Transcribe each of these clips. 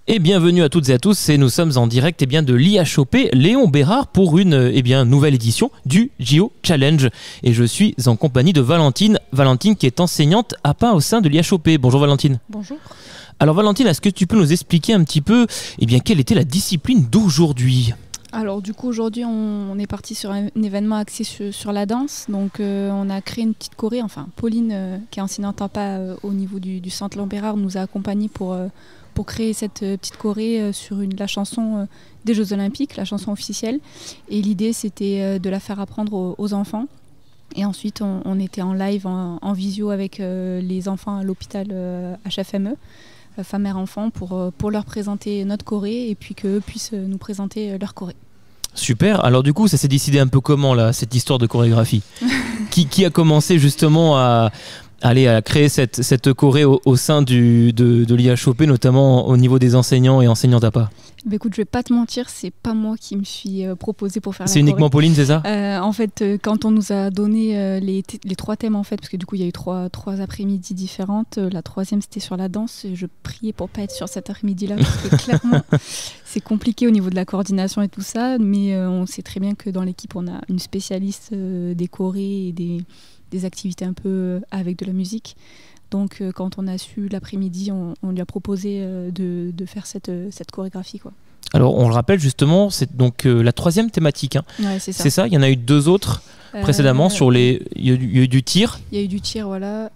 Et bienvenue à toutes et à tous, et nous sommes en direct de l'IHOP Léon Bérard pour une nouvelle édition du JO Challenge. Et je suis en compagnie de Valentine, qui est enseignante APA au sein de l'IHOP. Bonjour Valentine. Bonjour. Alors Valentine, est-ce que tu peux nous expliquer un petit peu quelle était la discipline d'aujourd'hui ? Alors du coup aujourd'hui on est parti sur un événement axé sur la danse, donc on a créé une petite choré, enfin Pauline qui est enseignante APA au niveau du centre Léon Bérard nous a accompagnés pour créer cette petite choré sur la chanson des Jeux Olympiques, la chanson officielle, et l'idée c'était de la faire apprendre aux enfants. Et ensuite on était en live, en visio avec les enfants à l'hôpital HFME, Femmes Mères Enfants, pour leur présenter notre choré et puis qu'eux puissent nous présenter leur choré. Super, alors du coup ça s'est décidé un peu comment là, cette histoire de chorégraphie qui a commencé justement à créer cette choré au sein de l'IHOP, notamment au niveau des enseignants et enseignantes APA? Écoute, je vais pas te mentir, c'est pas moi qui me suis proposé pour faire la choré. C'est uniquement Pauline, c'est ça? En fait, quand on nous a donné les trois thèmes, en fait, parce que du coup il y a eu trois après-midi différentes, la troisième c'était sur la danse, et je priais pour pas être sur cet après-midi-là, parce que clairement c'est compliqué au niveau de la coordination et tout ça, mais on sait très bien que dans l'équipe on a une spécialiste des chorés et des activités un peu avec de la musique. Donc quand on a su l'après-midi, on lui a proposé de faire cette chorégraphie, quoi. Alors on le rappelle justement, c'est donc la troisième thématique. Hein. Ouais, c'est ça. C'est ça, il y en a eu deux autres précédemment sur les. Il y a eu du tir. Il y a eu du tir, voilà.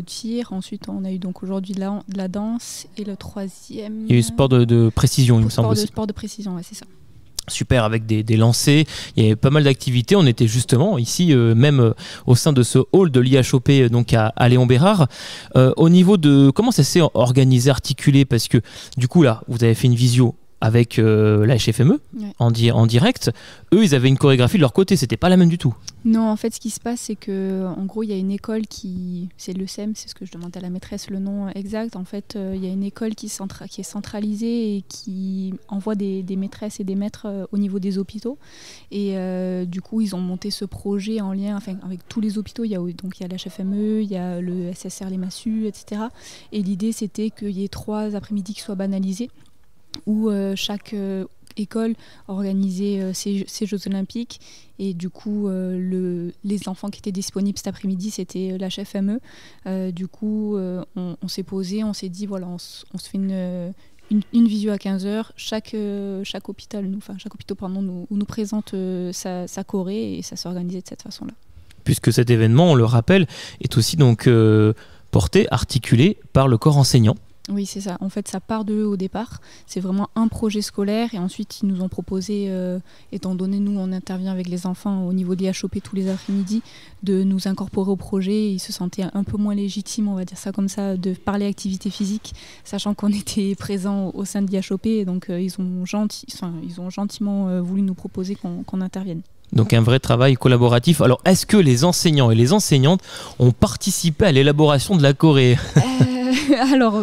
Tir. Ensuite, on a eu donc aujourd'hui de la danse, et le troisième. Il y a eu sport de précision, il me semble aussi. Sport de précision, ouais, c'est ça. Super, avec des lancers, il y avait pas mal d'activités. On était justement ici, même au sein de ce hall de l'IHOP, donc à Léon Bérard. Au niveau de comment ça s'est organisé, articulé, parce que du coup là, vous avez fait une visio avec la HFME, ouais, en direct. Eux, ils avaient une chorégraphie de leur côté, c'était pas la même du tout. Non, en fait, ce qui se passe, c'est que en gros, il y a une école c'est le SEM, c'est ce que je demandais à la maîtresse le nom exact. En fait, il y a une école qui est centralisée et qui envoie des maîtresses et des maîtres au niveau des hôpitaux. Et du coup, ils ont monté ce projet en lien avec tous les hôpitaux. Il y a la HFME, il y a le SSR, les MASSU, etc. Et l'idée, c'était qu'il y ait 3 après-midi qui soient banalisés, où chaque école organisait ces Jeux Olympiques, et du coup les enfants qui étaient disponibles cet après-midi c'était l'HFME. Du coup on s'est posé, on s'est dit voilà, on se fait une visio à 15h, chaque hôpital nous présente sa choré, et ça s'est organisé de cette façon-là. Puisque cet événement, on le rappelle, est aussi donc porté, articulé par le corps enseignant. Oui, c'est ça. En fait, ça part d'eux au départ. C'est vraiment un projet scolaire, et ensuite, ils nous ont proposé, étant donné nous, on intervient avec les enfants au niveau de l'IHOP tous les après-midi, de nous incorporer au projet. Ils se sentaient un peu moins légitimes, on va dire ça comme ça, de parler activité physique, sachant qu'on était présents au sein de l'IHOP. Et donc, ils ont gentiment voulu nous proposer qu'on intervienne. Donc un vrai travail collaboratif. Alors, est-ce que les enseignants et les enseignantes ont participé à l'élaboration de la choré ? Alors,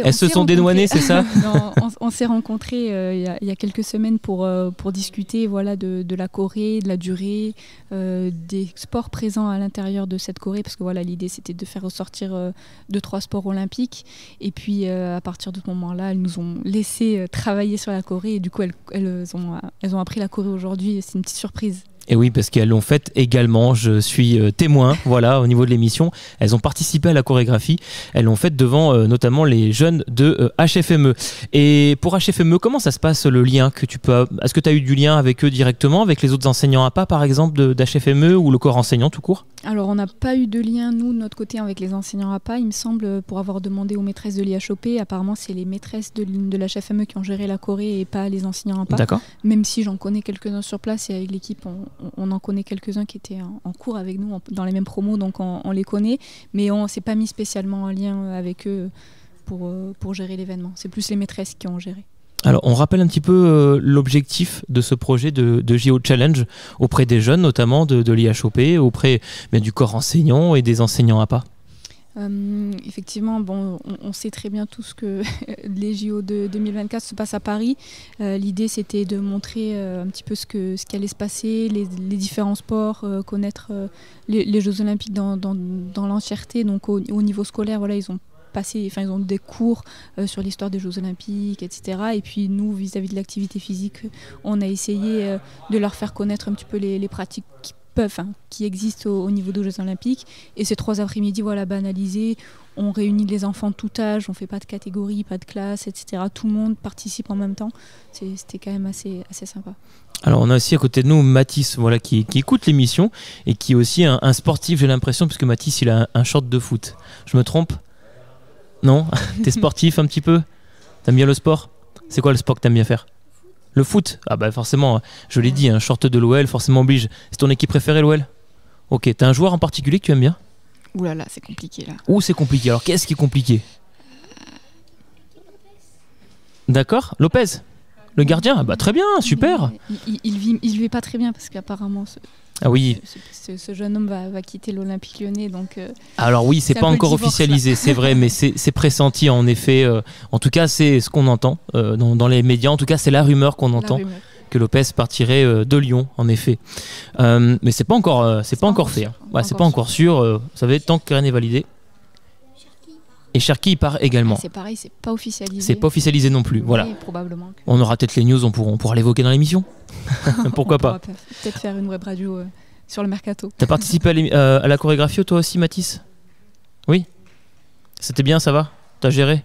elles se sont dédouanées, c'est ça? Non, on s'est rencontrés il y a quelques semaines pour discuter, voilà, de la choré, de la durée, des sports présents à l'intérieur de cette choré, parce que voilà, l'idée c'était de faire ressortir 2-3 sports olympiques. Et puis à partir de ce moment-là, elles nous ont laissé travailler sur la choré, et du coup elles ont appris la choré aujourd'hui. C'est une petite surprise. Et oui, parce qu'elles l'ont faite également, je suis témoin, voilà, au niveau de l'émission. Elles ont participé à la chorégraphie, elles l'ont faite devant notamment les jeunes de HFME. Et pour HFME, comment ça se passe, le lien que tu peux... Est-ce que tu as eu du lien avec eux directement, avec les autres enseignants APA par exemple d'HFME, ou le corps enseignant tout court? Alors on n'a pas eu de lien, nous, de notre côté, avec les enseignants APA. Il me semble, pour avoir demandé aux maîtresses de l'IHOP, apparemment c'est les maîtresses de l'HFME qui ont géré la choré et pas les enseignants APA. D'accord. Même si j'en connais quelques-uns sur place, et avec l'équipe on en connaît quelques-uns qui étaient en cours avec nous, dans les mêmes promos, donc on les connaît. Mais on ne s'est pas mis spécialement en lien avec eux pour gérer l'événement. C'est plus les maîtresses qui ont géré. Alors, on rappelle un petit peu l'objectif de ce projet de JO Challenge auprès des jeunes, notamment de l'IHOP, auprès du corps enseignant et des enseignants APA. Effectivement, bon, on sait très bien tous que les JO de 2024 se passent à Paris. L'idée, c'était de montrer un petit peu ce qui allait se passer, les différents sports, connaître les Jeux Olympiques dans l'entièreté. Donc au niveau scolaire, voilà, ils ont ils ont des cours sur l'histoire des Jeux Olympiques, etc. Et puis nous, vis-à-vis de l'activité physique, on a essayé de leur faire connaître un petit peu les pratiques qui existent au niveau des Jeux Olympiques. Et ces 3 après-midi, banalisés, on réunit les enfants de tout âge, on fait pas de catégorie, pas de classe, etc. Tout le monde participe en même temps. C'était quand même assez sympa. Alors on a aussi à côté de nous Mathis, qui écoute l'émission et qui est aussi un sportif, j'ai l'impression, parce que Mathis il a un short de foot. Je me trompe? Non? T'es sportif un petit peu? T'aimes bien le sport? C'est quoi le sport que t'aimes bien faire? Le foot? Ah bah forcément, je l'ai dit, un short de l'OL forcément oblige. C'est ton équipe préférée l'OL? Ok, t'as un joueur en particulier que tu aimes bien? Ouh là là, c'est compliqué là. Ouh, c'est compliqué. Alors qu'est-ce qui est compliqué? D'accord, Lopez, le gardien. Ah bah très bien, super. Il vit pas très bien parce qu'apparemment ce jeune homme va quitter l'Olympique Lyonnais, donc. Alors oui, c'est pas encore officialisé, c'est vrai, mais c'est pressenti en effet. En tout cas, c'est ce qu'on entend dans les médias. En tout cas, c'est la rumeur qu'on entend. Que Lopez partirait de Lyon, en effet. Mais c'est pas encore, c'est pas encore fait. C'est pas encore sûr. Ça va être tant que rien n'est validé. Et Cherki il part également. C'est pareil, c'est pas officialisé. C'est pas officialisé non plus. Voilà. Oui, probablement. On aura peut-être les news, on pourra l'évoquer dans l'émission. Pourquoi pas. Peut-être faire une web radio sur le mercato. T'as participé à la chorégraphie toi aussi, Mathis? Oui. C'était bien, ça va? T'as géré?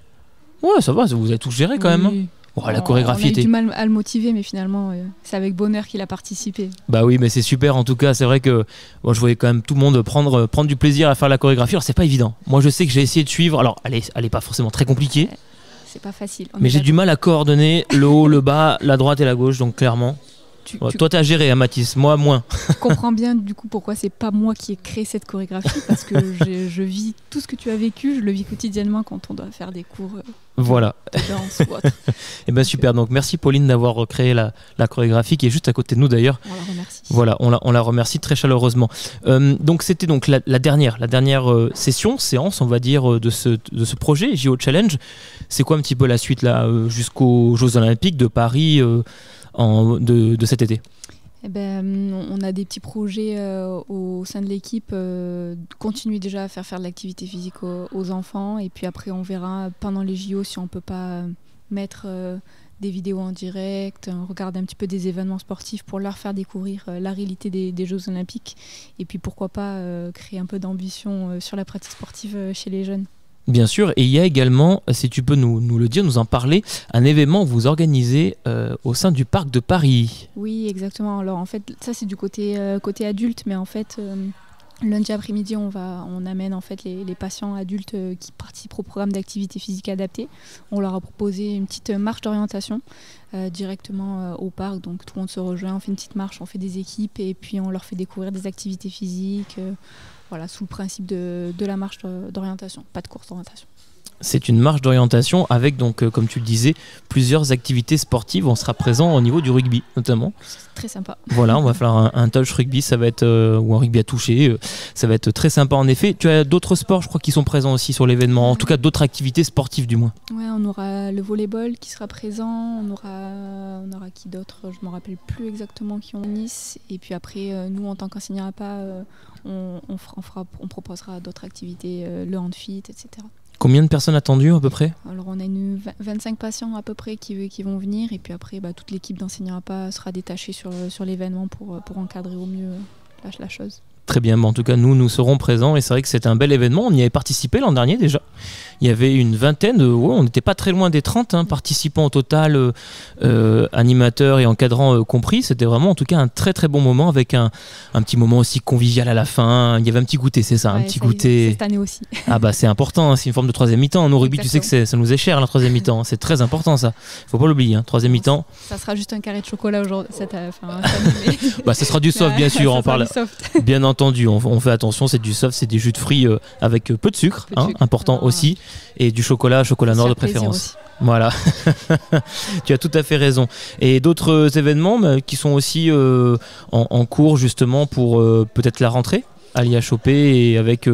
Ouais, ça va, vous avez tous géré quand même. Hein. La chorégraphie on a eu du mal à le motiver, mais finalement, c'est avec bonheur qu'il a participé. Bah oui, mais c'est super en tout cas. C'est vrai que je voyais quand même tout le monde prendre du plaisir à faire la chorégraphie. Alors c'est pas évident. Moi je sais que j'ai essayé de suivre. Alors elle est pas forcément très compliquée. C'est pas facile. Mais j'ai du mal à coordonner le haut, le bas, la droite et la gauche. Donc clairement. Toi t'as géré, hein, Mathis, moi moins. Tu comprends bien du coup pourquoi c'est pas moi qui ai créé cette chorégraphie, parce que je vis tout ce que tu as vécu, je le vis quotidiennement quand on doit faire des cours de danse ou autre. Et ben super, donc merci Pauline d'avoir créé la chorégraphie qui est juste à côté de nous d'ailleurs. On la remercie. Voilà, on la remercie très chaleureusement. Donc c'était donc la dernière séance, on va dire, de ce projet JO Challenge. C'est quoi un petit peu la suite là jusqu'aux Jeux Olympiques de Paris de cet été? On a des petits projets au sein de l'équipe, continuer déjà à faire de l'activité physique aux enfants, et puis après on verra pendant les JO si on peut pas mettre des vidéos en direct, regarder un petit peu des événements sportifs pour leur faire découvrir la réalité des Jeux Olympiques, et puis pourquoi pas créer un peu d'ambition sur la pratique sportive chez les jeunes. Bien sûr, et il y a également, si tu peux nous le dire, nous en parler, un événement que vous organisez au sein du parc de Paris. Oui, exactement. Alors en fait, ça c'est du côté adulte, mais en fait, lundi après-midi, on amène en fait les patients adultes qui participent au programme d'activité physique adaptée. On leur a proposé une petite marche d'orientation directement au parc, donc tout le monde se rejoint, on fait une petite marche, on fait des équipes et puis on leur fait découvrir des activités physiques. Sous le principe de la marche d'orientation, pas de course d'orientation. C'est une marche d'orientation avec, donc, comme tu le disais, plusieurs activités sportives. On sera présent au niveau du rugby, notamment. C'est très sympa. Voilà, on va faire un touch rugby, ça va être, ou un rugby à toucher. Ça va être très sympa, en effet. Tu as d'autres sports, je crois, qui sont présents aussi sur l'événement. En tout cas, d'autres activités sportives, du moins. Ouais, on aura le volleyball qui sera présent. On aura qui d'autre? Je ne me rappelle plus exactement qui on Nice. Et puis après, nous, en tant qu'enseignants APA, on proposera d'autres activités, le handfit, etc. Combien de personnes attendues à peu près? Alors on a 25 patients à peu près qui vont venir, et puis après toute l'équipe d'enseignants APA sera détachée sur l'événement pour encadrer au mieux la chose. Très bien, en tout cas nous serons présents, et c'est vrai que c'est un bel événement. On y avait participé l'an dernier déjà. Il y avait une vingtaine, on n'était pas très loin des 30 participants au total, animateurs et encadrants compris. C'était vraiment en tout cas un très très bon moment, avec un petit moment aussi convivial à la fin. Il y avait un petit goûter, c'est ça, un petit goûter. Cette année aussi. Ah bah c'est important, c'est une forme de troisième mi-temps. Au rugby, tu sais que ça nous est cher la troisième mi-temps. C'est très important ça. Faut pas l'oublier, troisième mi-temps. Ça sera juste un carré de chocolat aujourd'hui. Ça sera du soft bien sûr. On parle. Bien entendu, on fait attention. C'est du soft, c'est des jus de fruits avec peu de sucre, important aussi. Et du chocolat noir de préférence. Voilà, tu as tout à fait raison. Et d'autres événements qui sont aussi en cours justement pour peut-être la rentrée à l'IHOP, et avec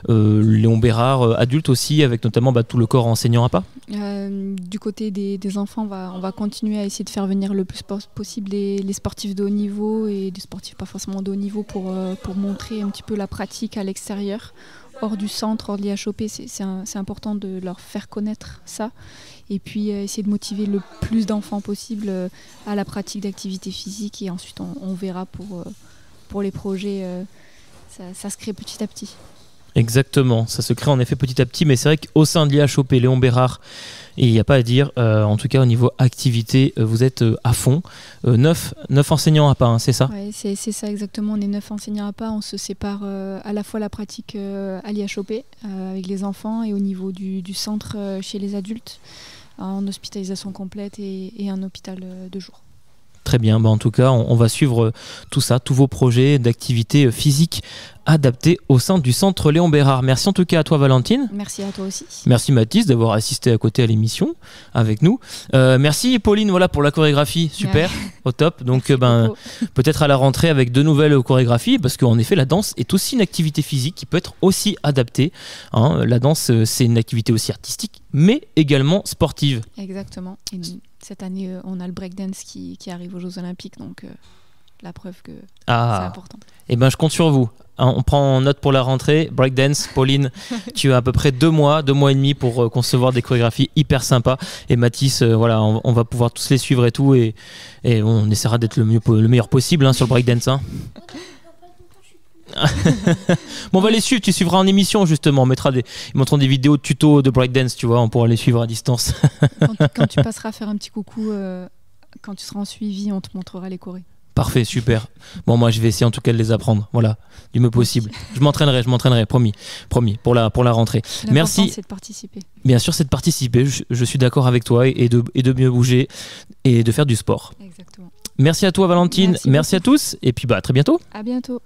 Léon Bérard, adulte aussi, avec notamment tout le corps enseignant APA. Du côté des enfants, on va continuer à essayer de faire venir le plus possible les sportifs de haut niveau, et des sportifs pas forcément de haut niveau, pour montrer un petit peu la pratique à l'extérieur. hors du centre, hors de l'IHOP, c'est important de leur faire connaître ça. Et puis essayer de motiver le plus d'enfants possible à la pratique d'activité physique. Et ensuite, on verra pour les projets, ça se crée petit à petit. Exactement, ça se crée en effet petit à petit, mais c'est vrai qu'au sein de l'IHOP Léon Bérard, il n'y a pas à dire, en tout cas au niveau activité, vous êtes à fond. 9 enseignants à pas, hein, c'est ça? Oui, c'est ça exactement, on est 9 enseignants à pas, on se sépare à la fois la pratique à l'IHOP avec les enfants et au niveau du centre chez les adultes, en hospitalisation complète et un hôpital de jour. Très bien, en tout cas, on va suivre tout ça, tous vos projets d'activité physique adaptés au sein du centre Léon Bérard. Merci en tout cas à toi Valentine. Merci à toi aussi. Merci Mathis d'avoir assisté à côté à l'émission avec nous. Merci Pauline pour la chorégraphie, super, au top. Donc peut-être à la rentrée avec de nouvelles chorégraphies, parce qu'en effet la danse est aussi une activité physique qui peut être aussi adaptée. Hein. La danse c'est une activité aussi artistique, mais également sportive. Exactement. Et cette année on a le breakdance qui arrive aux Jeux Olympiques, donc la preuve que c'est important. Et je compte sur vous. On prend note pour la rentrée. Breakdance, Pauline, tu as à peu près 2 mois et demi pour concevoir des chorégraphies hyper sympas. Et Mathis, on va pouvoir tous les suivre et tout. Et on essaiera d'être le meilleur possible sur le breakdance. Hein. On va les suivre. Tu suivras en émission justement. Ils montreront des vidéos de tutos de breakdance, tu vois. On pourra les suivre à distance. quand tu passeras faire un petit coucou, quand tu seras en suivi, on te montrera les chorés. Parfait, super. Moi je vais essayer en tout cas de les apprendre, voilà, du mieux possible. Je m'entraînerai, promis, pour la rentrée. Merci. C'est de participer. Bien sûr, c'est de participer, je suis d'accord avec toi, et de mieux bouger et de faire du sport. Exactement. Merci à toi Valentine, merci à tous, et puis à très bientôt. À bientôt.